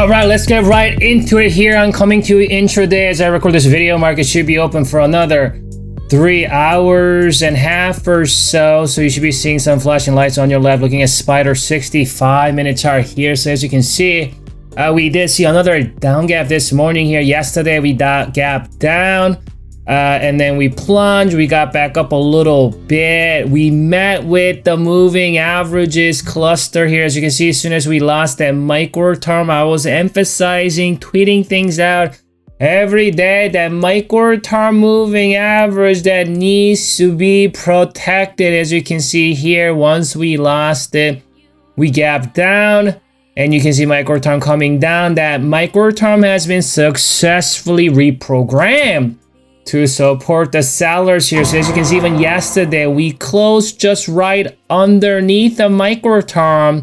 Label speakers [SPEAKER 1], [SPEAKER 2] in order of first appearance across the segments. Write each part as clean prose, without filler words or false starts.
[SPEAKER 1] All right, let's get right into it here. I'm coming to you intraday as I record this video. Market should be open for another 3 hours and a half or so. So you should be seeing some flashing lights on your left, looking at Spider 65-minute chart here. So as you can see, we did see another down gap this morning here. Yesterday, we gapped down. And then we plunged, we got back up a little bit. We met with the moving averages cluster here. As you can see, as soon as we lost that micro term, I was emphasizing, tweeting things out every day, that micro term moving average that needs to be protected. As you can see here, once we lost it, we gapped down. And you can see micro term coming down. That micro term has been successfully reprogrammed to support the sellers here. So as you can see, even yesterday, we closed just right underneath the micro term.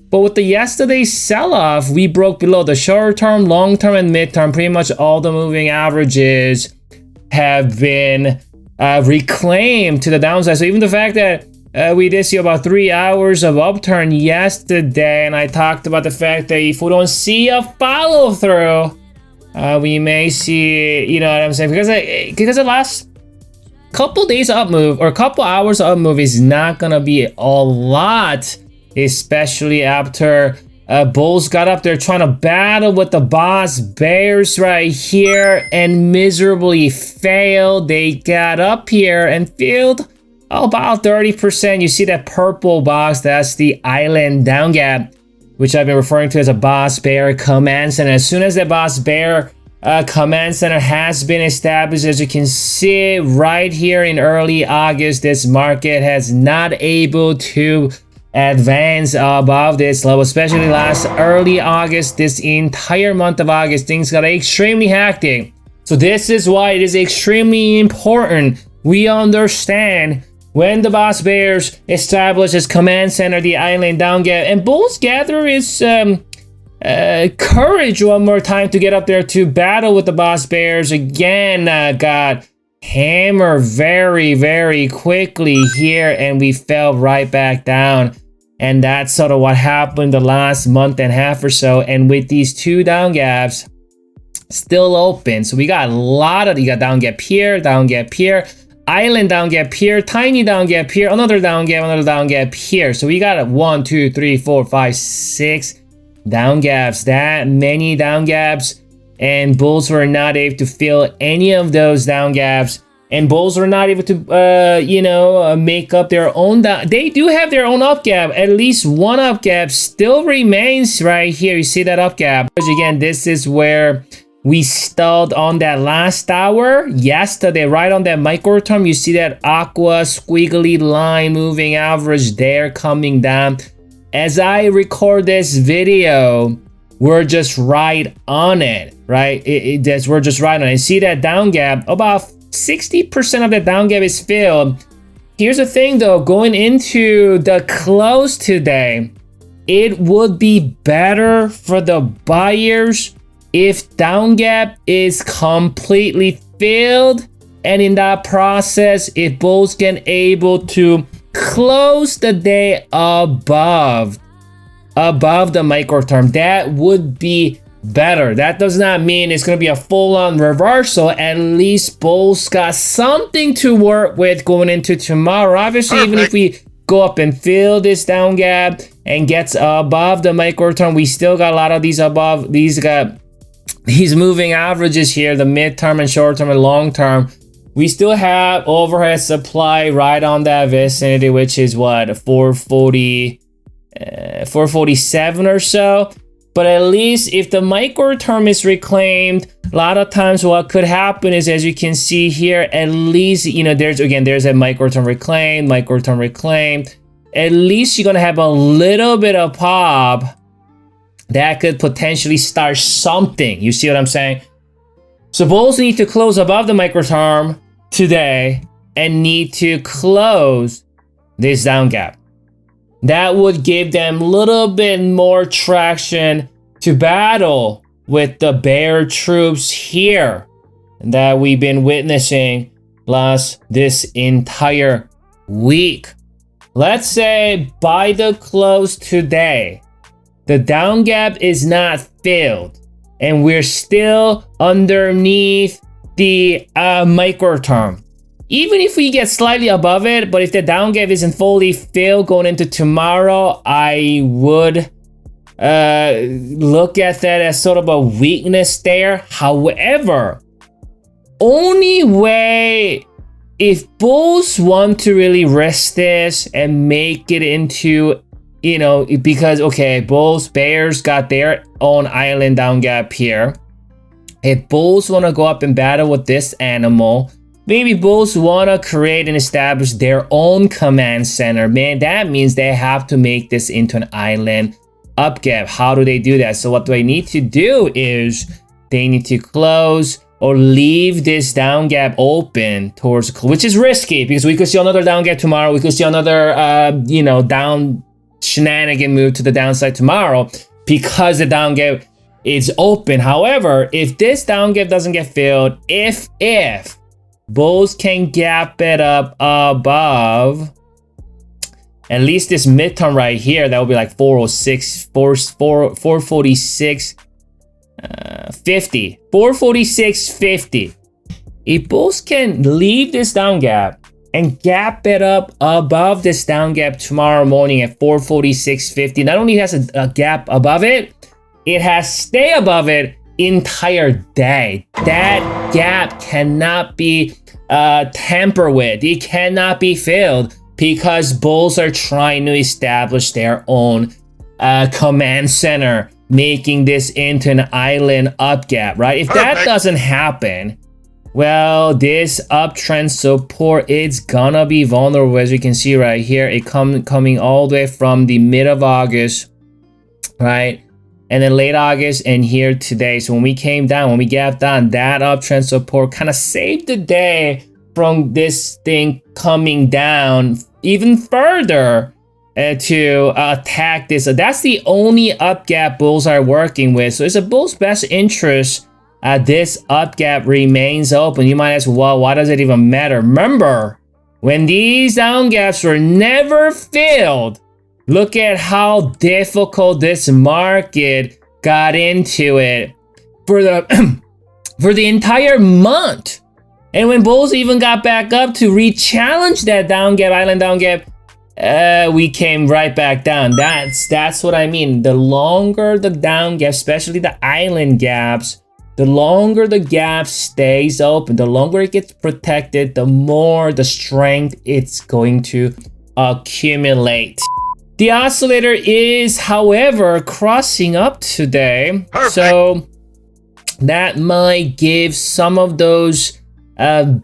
[SPEAKER 1] But with the yesterday's sell-off, we broke below the short term, long term, and mid term. Pretty much all the moving averages have been reclaimed to the downside. So even the fact that we did see about 3 hours of upturn yesterday, and I talked about the fact that if we don't see a follow-through, we may see, you know what I'm saying? Because the last couple days up move or couple hours up move is not gonna be a lot, especially after bulls got up there trying to battle with the boss bears right here and miserably failed. They got up here and filled about 30%. You see that purple box, that's the island down gap, which I've been referring to as a boss bear command center. As soon as the boss bear command center has been established, as you can see right here in early August, this market has not able to advance above this level, especially last early August. This entire month of August, things got extremely hectic. So this is why it is extremely important we understand when the boss bears establishes command center, the island down gap, and bulls gather his courage one more time to get up there to battle with the boss bears again. Got hammered very, very quickly here, and we fell right back down. And that's sort of what happened the last month and a half or so. And with these two down gaps still open, so we got a lot of, you got down gap here, island down gap here, tiny down gap here, another down gap here. So we got 1, 2, 3, 4, 5, 6 down gaps, that many down gaps, and bulls were not able to fill any of those down gaps, and bulls were not able to make up their own down. They do have their own up gap. At least one up gap still remains right here. You see that up gap? Again, this is where we stalled on that last hour yesterday, right on that micro term. You see that aqua squiggly line moving average there coming down. As I record this video, we're just right on it, right? We're just right on it. See that down gap, about 60% of the down gap is filled. Here's the thing though, going into the close today, it would be better for the buyers if down gap is completely filled, and in that process, if bulls can able to close the day above the micro term, that would be better. That does not mean it's going to be a full-on reversal. At least bulls got something to work with going into tomorrow. Obviously, even if we go up and fill this down gap and gets above the micro term, we still got a lot of these above. These moving averages here, the mid-term and short-term and long-term, we still have overhead supply right on that vicinity, which is what, 447 or so. But at least if the micro term is reclaimed, a lot of times what could happen is, as you can see here, at least, there's a micro term reclaimed. At least you're gonna have a little bit of pop that could potentially start something. You see what I'm saying? So bulls need to close above the micro term today and need to close this down gap. That would give them a little bit more traction to battle with the bear troops here that we've been witnessing this entire week. Let's say by the close today, the down gap is not filled, and we're still underneath the micro term. Even if we get slightly above it, but if the down gap isn't fully filled going into tomorrow, I would look at that as sort of a weakness there. However, only way, if bulls want to really risk this and make it into, you know, because okay, bears got their own island down gap here. If bulls want to go up and battle with this animal, maybe bulls want to create and establish their own command center. Man, that means they have to make this into an island up gap. How do they do that? So what do I need to do is they need to close or leave this down gap open towards, which is risky because we could see another down gap tomorrow. We could see another, you know, down shenanigan move to the downside tomorrow because the down gap is open. However, if this down gap doesn't get filled, if bulls can gap it up above at least this midterm right here, that would be like 406, 446, 50, 446.50. If bulls can leave this down gap and gap it up above this down gap tomorrow morning at 446.50, not only has a gap above it, it has stay above it entire day. That gap cannot be tampered with. It cannot be filled because bulls are trying to establish their own command center, making this into an island up gap, right? If that doesn't happen, well, this uptrend support, it's gonna be vulnerable, as you can see right here. It coming all the way from the mid of August, right? And then late August and here today. So when we came down, when we gapped down, that uptrend support kind of saved the day from this thing coming down even further to attack this. So that's the only up gap bulls are working with. So it's a bull's best interest this up gap remains open. You might ask, well, why does it even matter? Remember, when these down gaps were never filled, look at how difficult this market got into it for the for the entire month. And when bulls even got back up to re-challenge that down gap, island down gap, we came right back down. That's what I mean. The longer the down gap, especially the island gaps, the longer the gap stays open, the longer it gets protected, the more the strength it's going to accumulate. The oscillator is, however, crossing up today. Perfect. So that might give some of those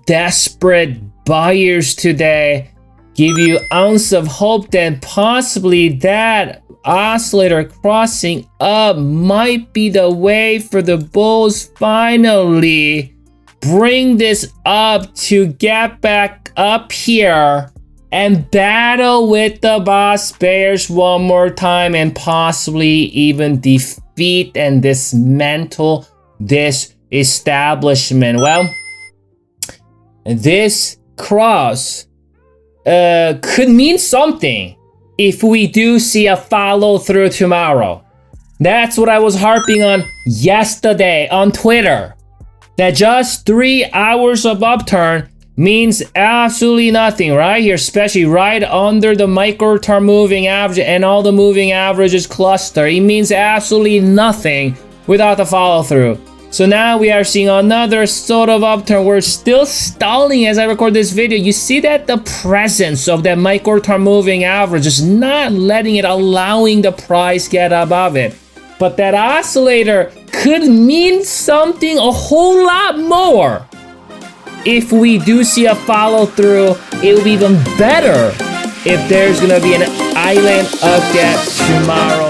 [SPEAKER 1] desperate buyers today, give you ounce of hope that possibly that oscillator crossing up might be the way for the bulls finally bring this up to get back up here and battle with the boss bears one more time and possibly even defeat and dismantle this establishment. Well, this cross could mean something if we do see a follow through tomorrow. That's what I was harping on yesterday on Twitter. That just 3 hours of upturn means absolutely nothing right here, especially right under the micro-term moving average and all the moving averages cluster. It means absolutely nothing without the follow through. So now we are seeing another sort of upturn. We're still stalling as I record this video. You see that the presence of that micro-term moving average is not letting it, allowing the price get above it. But that oscillator could mean something a whole lot more. If we do see a follow through, it will be even better if there's gonna be an island up gap tomorrow.